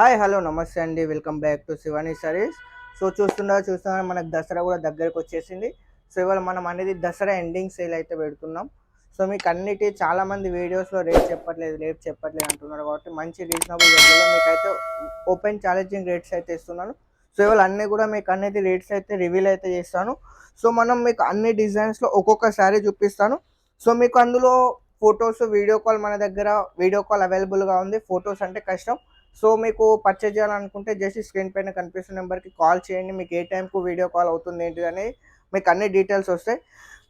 Hi hello నమస్తే అండి, welcome back to Shivani saris. So చూస్తున్నా మనకు దసరా కూడా దగ్గరకు వచ్చేసింది. సో ఇవాళ మనం అనేది దసరా ఎండింగ్ సేల్ అయితే పెడుతున్నాం. సో మీకు అన్నిటి చాలామంది వీడియోస్లో రేట్ చెప్పట్లేదు అంటున్నారు, కాబట్టి మంచి రీజనబుల్ రేట్లో మీకు అయితే ఓపెన్ ఛాలెంజింగ్ రేట్స్ అయితే ఇస్తున్నాను. సో ఇవాళ అన్నీ కూడా మీకు అనేది రేట్స్ అయితే రివీల్ అయితే చేస్తాను. సో మనం మీకు అన్ని డిజైన్స్లో ఒక్కొక్క శారీ చూపిస్తాను. సో మీకు అందులో ఫొటోస్, వీడియో కాల్ మన దగ్గర వీడియో కాల్ అవైలబుల్గా ఉంది. ఫొటోస్ అంటే కష్టం. సో మీకు పర్చేజ్ చేయాలనుకుంటే జస్ట్ స్క్రీన్ పైన కనిపిస్తున్న నెంబర్కి కాల్ చేయండి. మీకు ఏ టైంకు వీడియో కాల్ అవుతుంది ఏంటి అని మీకు అన్ని డీటెయిల్స్ వస్తాయి.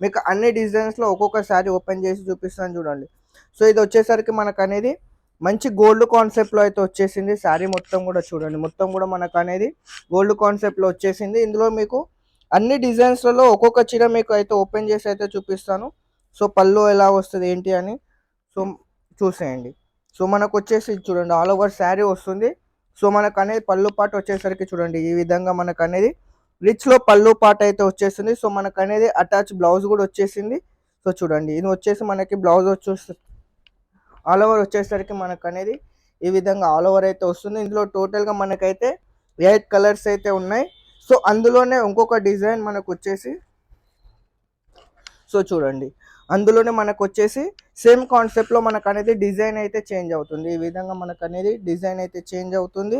మీకు అన్ని డిజైన్స్లో ఒక్కొక్కసారి ఓపెన్ చేసి చూపిస్తాను చూడండి. సో ఇది వచ్చేసరికి మనకు అనేది మంచి గోల్డ్ కాన్సెప్ట్లో అయితే వచ్చేసింది. శారీ మొత్తం కూడా చూడండి, మొత్తం కూడా మనకు అనేది గోల్డ్ కాన్సెప్ట్లో వచ్చేసింది. ఇందులో మీకు అన్ని డిజైన్స్లలో ఒక్కొక్క చీర మీకు అయితే ఓపెన్ చేసి అయితే చూపిస్తాను. సో పళ్ళు ఎలా వస్తుంది ఏంటి అని సో చూసేయండి. సో మనకు వచ్చేసి చూడండి ఆల్ ఓవర్ శారీ వస్తుంది. సో మనకు అనేది పళ్ళు పాట వచ్చేసరికి చూడండి ఈ విధంగా మనకు అనేది రిచ్లో పళ్ళు పాట అయితే వచ్చేసింది. సో మనకు అనేది అటాచ్ బ్లౌజ్ కూడా వచ్చేసింది. సో చూడండి ఇది వచ్చేసి మనకి బ్లౌజ్ వచ్చేసి ఆల్ ఓవర్ వచ్చేసరికి మనకు అనేది ఈ విధంగా ఆల్ ఓవర్ అయితే వస్తుంది. ఇందులో టోటల్గా మనకైతే 8 కలర్స్ అయితే ఉన్నాయి. సో అందులోనే ఇంకొక డిజైన్ మనకు వచ్చేసి సో చూడండి అందులోనే మనకు వచ్చేసి సేమ్ కాన్సెప్ట్లో మనకు అనేది డిజైన్ అయితే చేంజ్ అవుతుంది. ఈ విధంగా మనకు అనేది డిజైన్ అయితే చేంజ్ అవుతుంది.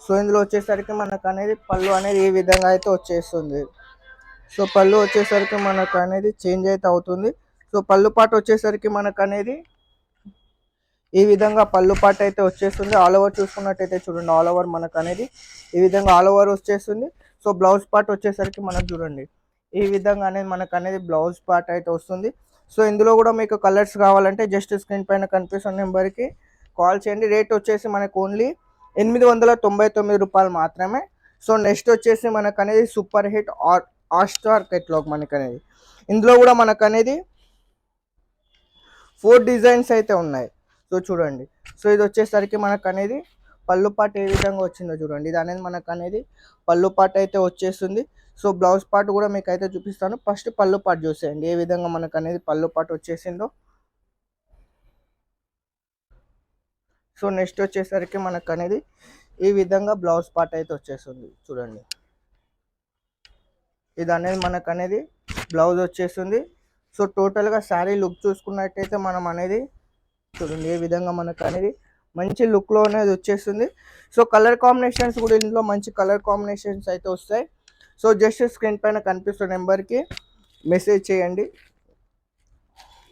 సో ఇందులో వచ్చేసరికి మనకు అనేది పళ్ళు అనేది ఈ విధంగా అయితే వచ్చేస్తుంది. సో పళ్ళు వచ్చేసరికి మనకు అనేది చేంజ్ అయితే అవుతుంది. సో పళ్ళు పాట వచ్చేసరికి మనకు అనేది ఈ విధంగా పళ్ళు పాట అయితే వచ్చేస్తుంది. ఆల్ ఓవర్ చూసుకున్నట్టయితే చూడండి ఆల్ ఓవర్ మనకు అనేది ఈ విధంగా ఆల్ ఓవర్ వచ్చేస్తుంది. సో బ్లౌజ్ పార్ట్ వచ్చేసరికి మనకు చూడండి ఈ విధంగా అనేది మనకు అనేది బ్లౌజ్ పార్ట్ అయితే వస్తుంది. సో ఇందులో కూడా మీకు కలర్స్ కావాలంటే జస్ట్ స్క్రీన్ పైన కనిపిస్తున్న నెంబర్కి కాల్ చేయండి. రేట్ వచ్చేసి మనకు ఓన్లీ 899 రూపాయలు మాత్రమే. సో నెక్స్ట్ వచ్చేసి మనకు అనేది సూపర్ హిట్ ఆస్టార్ కెట్లాగ్ మనకు అనేది ఇందులో కూడా మనకు అనేది 4 డిజైన్స్ అయితే ఉన్నాయి. సో చూడండి సో ఇది వచ్చేసరికి మనకు అనేది పళ్ళు పాట ఏ విధంగా వచ్చిందో చూడండి. ఇది అనేది మనకు అనేది పళ్ళు పాట అయితే వచ్చేస్తుంది. సో బ్లౌజ్ పార్ట్ కూడా మీకు అయితే చూపిస్తాను. ఫస్ట్ పళ్ళు పాట చూసేయండి ఏ విధంగా మనకు అనేది పళ్ళు పాట వచ్చేసిందో. సో నెక్స్ట్ వచ్చేసరికి మనకు అనేది ఈ విధంగా బ్లౌజ్ పార్ట్ అయితే వచ్చేస్తుంది చూడండి. ఇది అనేది మనకు అనేది బ్లౌజ్ వచ్చేస్తుంది. సో టోటల్గా శారీ లుక్ చూసుకున్నట్టయితే మనం అనేది చూడండి ఏ విధంగా మనకు అనేది మంచి లుక్లో అనేది వచ్చేస్తుంది. సో కలర్ కాంబినేషన్స్ కూడా ఇందులో మంచి కలర్ కాంబినేషన్స్ అయితే వస్తాయి. సో జస్ట్ స్క్రీన్ పైన కనిపిస్తున్న నెంబర్కి మెసేజ్ చేయండి.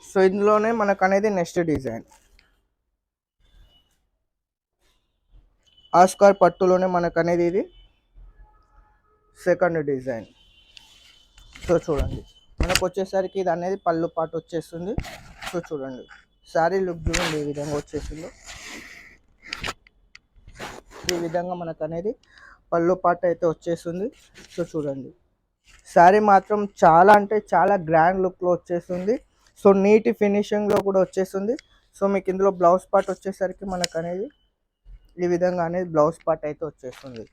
సో ఇందులోనే మనకు అనేది నెక్స్ట్ డిజైన్ ఆస్కార్ పట్టులోనే మనకు అనేది ఇది సెకండ్ డిజైన్. సో చూడండి మనకు వచ్చేసరికి ఇది అనేది పళ్ళు పాట వచ్చేస్తుంది. సో చూడండి శారీ లుక్ చూడండి ఈ విధంగా వచ్చేసిందో. ఈ విధంగా మనకు అనేది పళ్ళు పాట అయితే వచ్చేస్తుంది. సో చూడండి శారీ మాత్రం చాలా అంటే చాలా గ్రాండ్ లుక్లో వచ్చేస్తుంది. సో నీట్ ఫినిషింగ్లో కూడా వచ్చేస్తుంది. సో మీకు ఇందులో బ్లౌజ్ పార్ట్ వచ్చేసరికి మనకు అనేది ఈ విధంగా అనేది బ్లౌజ్ పార్ట్ అయితే వచ్చేస్తుంది.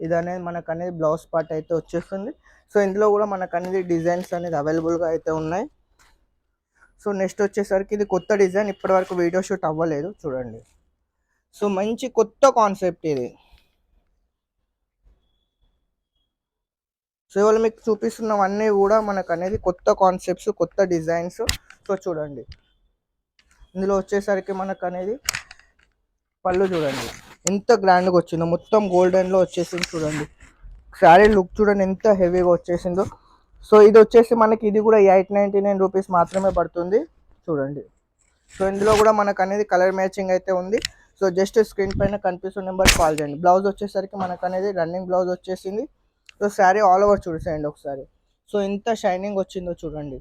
ఇది అనేది మనకు అనేది బ్లౌజ్ పార్ట్ అయితే వచ్చేస్తుంది. సో ఇందులో కూడా మనకు అనేది డిజైన్స్ అనేది అవైలబుల్గా అయితే ఉన్నాయి. సో నెక్స్ట్ వచ్చేసరికి ఇది కొత్త డిజైన్, ఇప్పటివరకు వీడియో షూట్ అవ్వలేదు చూడండి. సో మంచి కొత్త కాన్సెప్ట్ ఇది. సో ఇవాళ మీకు చూపిస్తున్నవన్నీ కూడా మనకు అనేది కొత్త కాన్సెప్ట్స్, కొత్త డిజైన్స్. సో చూడండి ఇందులో వచ్చేసరికి మనకు అనేది పళ్ళు చూడండి ఎంత గ్రాండ్గా వచ్చిందో, మొత్తం గోల్డెన్లో వచ్చేసింది చూడండి. శారీ లుక్ చూడండి ఎంత హెవీగా వచ్చేసిందో. సో ఇది వచ్చేసి మనకి ఇది కూడా 899 రూపీస్ మాత్రమే పడుతుంది చూడండి. సో ఇందులో కూడా మనకు అనేది కలర్ మ్యాచింగ్ అయితే ఉంది. సో జస్ట్ స్క్రీన్ పైన కనిపిస్తున్న నెంబర్ కాల్ చేయండి. బ్లౌజ్ వచ్చేసరికి మనకు అనేది రన్నింగ్ బ్లౌజ్ వచ్చేసింది. సో శారీ ఆల్ ఓవర్ చూసేయండి ఒకసారి. సో ఎంత షైనింగ్ వచ్చిందో చూడండి.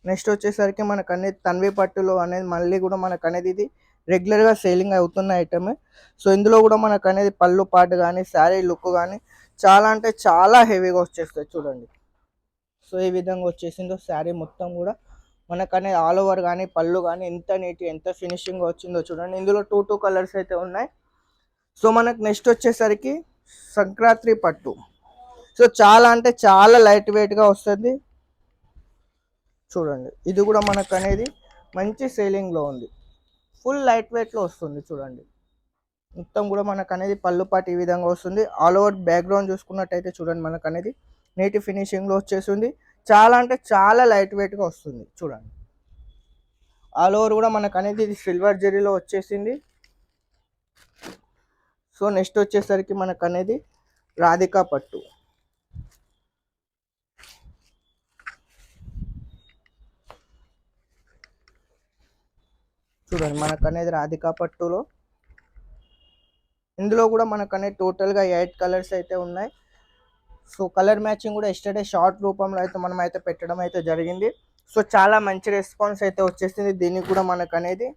నెక్స్ట్ వచ్చేసరికి మనకు అనేది తన్వి పట్టులో అనేది మళ్ళీ కూడా మనకు అనేది ఇది రెగ్యులర్గా సేలింగ్ అవుతున్న ఐటమే. సో ఇందులో కూడా మనకు అనేది పళ్ళు పాటు కానీ శారీ లుక్ కానీ చాలా అంటే చాలా హెవీగా వచ్చేస్తుంది చూడండి. సో ఈ విధంగా వచ్చేసిందో శారీ మొత్తం కూడా మనకు అనేది ఆల్ ఓవర్ కానీ పళ్ళు కానీ ఎంత నీట్ ఎంత ఫినిషింగ్ వచ్చిందో చూడండి. ఇందులో టూ కలర్స్ అయితే ఉన్నాయి. సో మనకు నెక్స్ట్ వచ్చేసరికి సంక్రాంతి పట్టు. సో చాలా అంటే చాలా లైట్ వెయిట్గా వస్తుంది. చూడండి ఇది కూడా మనకు అనేది మంచి సేలింగ్లో ఉంది. ఫుల్ లైట్ వెయిట్లో వస్తుంది. చూడండి మొత్తం కూడా మనకు అనేది పళ్ళు పాటు ఈ విధంగా వస్తుంది. ఆల్ ఓవర్ బ్యాక్గ్రౌండ్ చూసుకున్నట్టయితే చూడండి మనకు అనేది నీటి ఫినిషింగ్లో వచ్చేస్తుంది. చాలా అంటే చాలా లైట్ వెయిట్గా వస్తుంది. చూడండి ఆల్ ఓవర్ కూడా మనకు అనేది ఇది సిల్వర్ జరీలో వచ్చేసింది. సో నెక్స్ట్ వచ్చేసరికి మనకు అనేది రాధికా పట్టు. చూడండి మనకు అనేది రాధికా పట్టులో ఇందులో కూడా మనకు అనేది టోటల్గా 8 కలర్స్ అయితే ఉన్నాయి. సో కలర్ మ్యాచింగ్ కూడా ఎస్టర్డే షార్ట్ రూపంలో అయితే మనం అయితే పెట్టడం అయితే జరిగింది. సో చాలా మంచి రెస్పాన్స్ అయితే వచ్చేసింది దీనికి కూడా మనకు అనేది.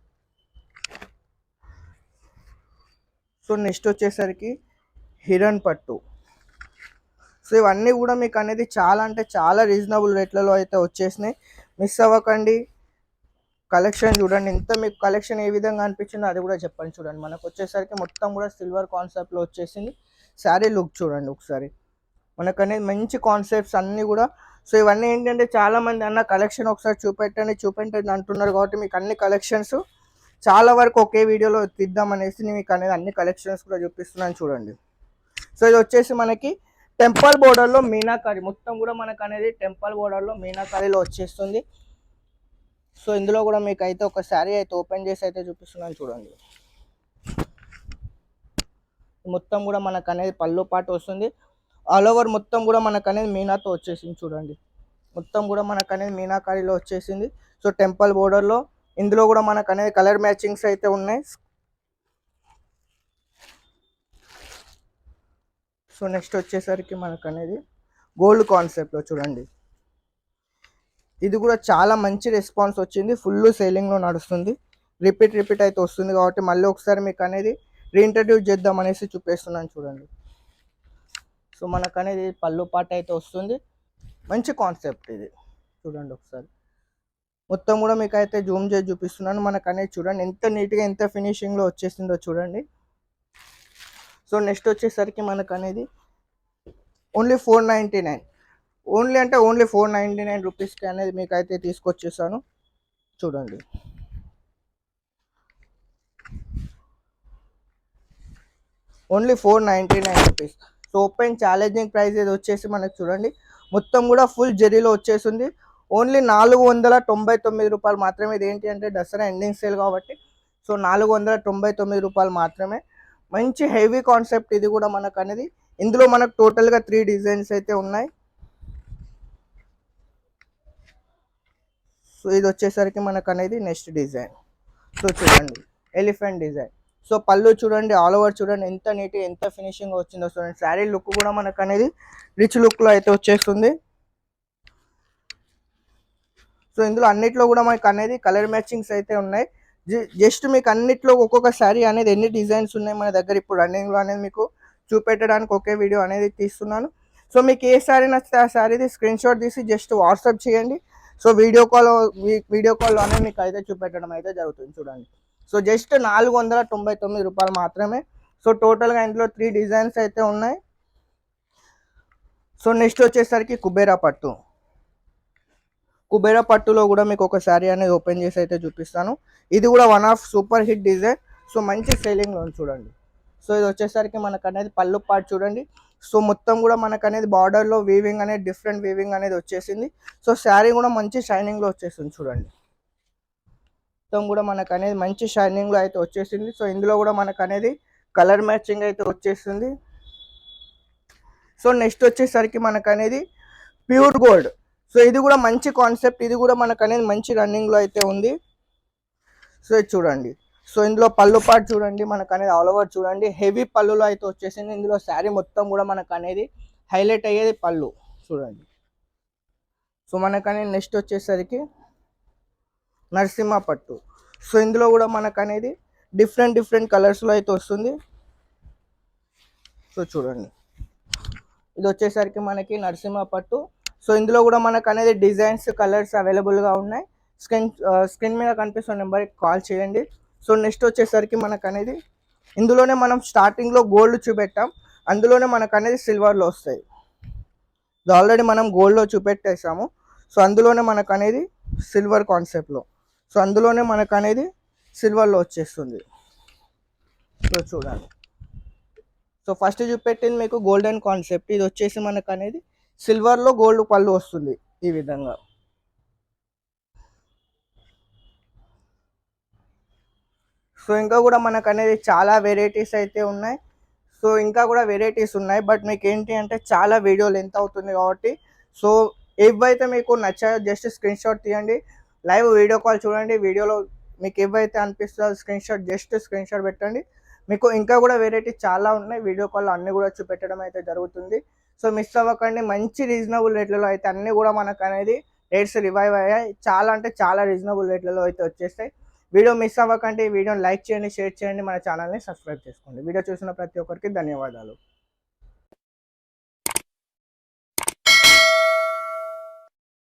సో నెక్స్ట్ వచ్చేసరికి హిరన్ పట్టు. సో ఇవన్నీ కూడా మీకు అనేది చాలా అంటే చాలా రీజనబుల్ రేట్లలో అయితే వచ్చేసినాయి. మిస్ అవ్వకండి. కలెక్షన్ చూడండి ఎంత మీకు కలెక్షన్ ఏ విధంగా అనిపించిందో అది కూడా చెప్పండి. చూడండి మనకు వచ్చేసరికి మొత్తం కూడా సిల్వర్ కాన్సెప్ట్లో వచ్చేసింది. శారీ లుక్ చూడండి ఒకసారి మనకు అనేది మంచి కాన్సెప్ట్స్ అన్నీ కూడా. సో ఇవన్నీ ఏంటంటే చాలామంది అన్న కలెక్షన్ ఒకసారి చూపెట్టండి అంటున్నారు కాబట్టి మీకు అన్ని కలెక్షన్స్ చాలా వరకు ఒకే వీడియోలో తీద్దామనేసి మీకు అనేది అన్ని కలెక్షన్స్ కూడా చూపిస్తున్నాను. చూడండి సో ఇది వచ్చేసి మనకి టెంపుల్ బోర్డర్లో మీనాకారి, మొత్తం కూడా మనకు అనేది టెంపుల్ బోర్డర్లో మీనాకారిలో వచ్చేస్తుంది. సో ఇందులో కూడా మీకు అయితే ఒక శారీ అయితే ఓపెన్ చేసి అయితే చూపిస్తున్నాను. చూడండి మొత్తం కూడా మనకు అనేది పళ్ళు పాటు వస్తుంది. ఆల్ ఓవర్ మొత్తం కూడా మనకు అనేది మీనాతో వచ్చేసింది. చూడండి మొత్తం కూడా మనకు అనేది మీనాకారిలో వచ్చేసింది. సో టెంపుల్ బోర్డర్లో ఇందులో కూడా మనకు అనేది కలర్ మ్యాచింగ్స్ అయితే ఉన్నాయి. సో నెక్స్ట్ వచ్చేసరికి మనకు అనేది గోల్డ్ కాన్సెప్ట్లో చూడండి ఇది కూడా చాలా మంచి రెస్పాన్స్ వచ్చింది. ఫుల్ సేలింగ్లో నడుస్తుంది. రిపీట్ అయితే వస్తుంది కాబట్టి మళ్ళీ ఒకసారి మీకు అనేది రీఇంట్రడ్యూస్ చేద్దాం అనేసి చూపిస్తున్నాను. చూడండి సో మనకు అనేది పళ్ళు పాట అయితే వస్తుంది. మంచి కాన్సెప్ట్ ఇది. చూడండి ఒకసారి మొత్తం కూడా మీకు అయితే జూమ్ చేసి చూపిస్తున్నాను. మనకు అనేది చూడండి ఎంత నీట్గా ఎంత ఫినిషింగ్లో వచ్చేసిందో చూడండి. సో నెక్స్ట్ వచ్చేసరికి మనకు అనేది ఓన్లీ 499, ఓన్లీ అంటే ఓన్లీ 499 రూపీస్కి అనేది మీకు అయితే తీసుకొచ్చేసాను. చూడండి only 499 rupees. So open challenging price ఇది వచ్చేసి మనకు చూడండి మొత్తం కూడా ఫుల్ జెరీలో వచ్చేసింది. ఓన్లీ 499 రూపాయలు మాత్రమే. ఇది ఏంటి అంటే దసరా ఎండింగ్ సేల్ కాబట్టి సో 499 రూపాయలు మాత్రమే. మంచి హెవీ కాన్సెప్ట్ ఇది కూడా మనకు అనేది. ఇందులో మనకు టోటల్గా 3 డిజైన్స్ అయితే ఉన్నాయి. సో ఇది వచ్చేసరికి మనకు అనేది నెక్స్ట్ డిజైన్. సో చూడండి ఎలిఫెంట్ డిజైన్. సో పళ్ళు చూడండి ఆల్ ఓవర్ చూడండి ఎంత నీట్గా ఎంత ఫినిషింగ్ వచ్చిందో చూడండి. శారీ లుక్ కూడా మనకు అనేది రిచ్ లుక్లో అయితే వచ్చేస్తుంది. సో ఇందులో అన్నిట్లో కూడా మనకు అనేది కలర్ మ్యాచింగ్స్ అయితే ఉన్నాయి. జస్ట్ మీకు అన్నిట్లో ఒక్కొక్క శారీ అనేది ఎన్ని డిజైన్స్ ఉన్నాయి మన దగ్గర ఇప్పుడు రన్నింగ్లో అనేది మీకు చూపెట్టడానికి ఒకే వీడియో అనేది తీస్తున్నాను. సో మీకు ఏ శారీ నచ్చితే ఆ శారీది స్క్రీన్ షాట్ తీసి జస్ట్ వాట్సాప్ చేయండి. సో వీడియో కాల్ అనేది మీకు అయితే చూపెట్టడం అయితే జరుగుతుంది. చూడండి సో జస్ట్ 499 రూపాయలు మాత్రమే. సో టోటల్గా ఇందులో 3 డిజైన్స్ అయితే ఉన్నాయి. సో నెక్స్ట్ వచ్చేసరికి కుబేరా పట్టులో కూడా మీకు ఒక శారీ అనేది ఓపెన్ చేసి అయితే చూపిస్తాను. ఇది కూడా one of super hit design. So మంచి సేలింగ్లో చూడండి. సో ఇది వచ్చేసరికి మనకు అనేది పళ్ళు పార్ట్ చూడండి. సో మొత్తం కూడా మనకు అనేది బార్డర్లో వీవింగ్ అనేది డిఫరెంట్ వీవింగ్ అనేది వచ్చేసింది. సో శారీ కూడా మంచి షైనింగ్లో వచ్చేసింది. చూడండి మొత్తం కూడా మనకు అనేది మంచి షైనింగ్లో అయితే వచ్చేసింది. సో ఇందులో కూడా మనకు అనేది కలర్ మ్యాచింగ్ అయితే వచ్చేసింది. సో నెక్స్ట్ వచ్చేసరికి మనకు అనేది ప్యూర్ గోల్డ్. సో ఇది కూడా మంచి కాన్సెప్ట్. ఇది కూడా మనకు అనేది మంచి రన్నింగ్లో అయితే ఉంది. సో ఇది చూడండి. సో ఇందులో పళ్ళు పార్ట్ చూడండి మనకు అనేది ఆల్ ఓవర్ చూడండి హెవీ పళ్ళులో అయితే వచ్చేసింది. ఇందులో శారీ మొత్తం కూడా మనకు అనేది హైలైట్ అయ్యేది పళ్ళు చూడండి. సో మనకు అనేది నెక్స్ట్ వచ్చేసరికి నరసింహ పట్టు. సో ఇందులో కూడా మనకు అనేది డిఫరెంట్ కలర్స్లో అయితే వస్తుంది. సో చూడండి ఇది వచ్చేసరికి మనకి నరసింహ పట్టు. సో ఇందులో కూడా మనకు అనేది డిజైన్స్ కలర్స్ అవైలబుల్గా ఉన్నాయి. స్క్రీన్ మీద కనిపిస్తున్న నెంబర్కి కాల్ చేయండి. సో నెక్స్ట్ వచ్చేసరికి మనకు అనేది ఇందులోనే మనం స్టార్టింగ్లో గోల్డ్ చూపెట్టాం. అందులోనే మనకు అనేది సిల్వర్లో వస్తాయి. ఇది ఆల్రెడీ మనం గోల్డ్లో చూపెట్టేసాము. సో అందులోనే మనకు అనేది సిల్వర్ కాన్సెప్ట్లో, సో అందులోనే మనకు అనేది సిల్వర్లో వచ్చేస్తుంది. సో చూడండి, సో ఫస్ట్ చూపెట్టింది మీకు గోల్డెన్ కాన్సెప్ట్, ఇది వచ్చేసి మనకు అనేది సిల్వర్లో గోల్డ్ పళ్ళు వస్తుంది ఈ విధంగా. సో ఇంకా కూడా మనకు అనేది చాలా వెరైటీస్ అయితే ఉన్నాయి. సో ఇంకా కూడా వెరైటీస్ ఉన్నాయి, బట్ మీకు ఏంటి అంటే చాలా వీడియో లెంత్ అవుతుంది కాబట్టి, సో ఏవైతే మీకు నచ్చాయో జస్ట్ స్క్రీన్ షాట్ తీయండి, లైవ్ వీడియో కాల్ చూడండి, వీడియోలో మీకు ఏవైతే అనిపిస్తుందో స్క్రీన్ షాట్ పెట్టండి. మీకు ఇంకా కూడా వెరైటీస్ చాలా ఉన్నాయి, వీడియో కాల్ అన్నీ కూడా చూపెట్టడం అయితే జరుగుతుంది. సో మిస్ అవ్వకండి, మంచి రీజనబుల్ రేట్లలో అయితే అన్నీ కూడా మనకు అనేది రేట్స్ రివైవ్ అయ్యాయి. చాలా అంటే చాలా రీజనబుల్ రేట్లలో అయితే వచ్చేస్తాయి. వీడియో మిస్ అవ్వకండి, వీడియోని లైక్ చేయండి, షేర్ చేయండి, మన ఛానల్ని సబ్స్క్రైబ్ చేసుకోండి. వీడియో చూసిన ప్రతి ఒక్కరికి ధన్యవాదాలు.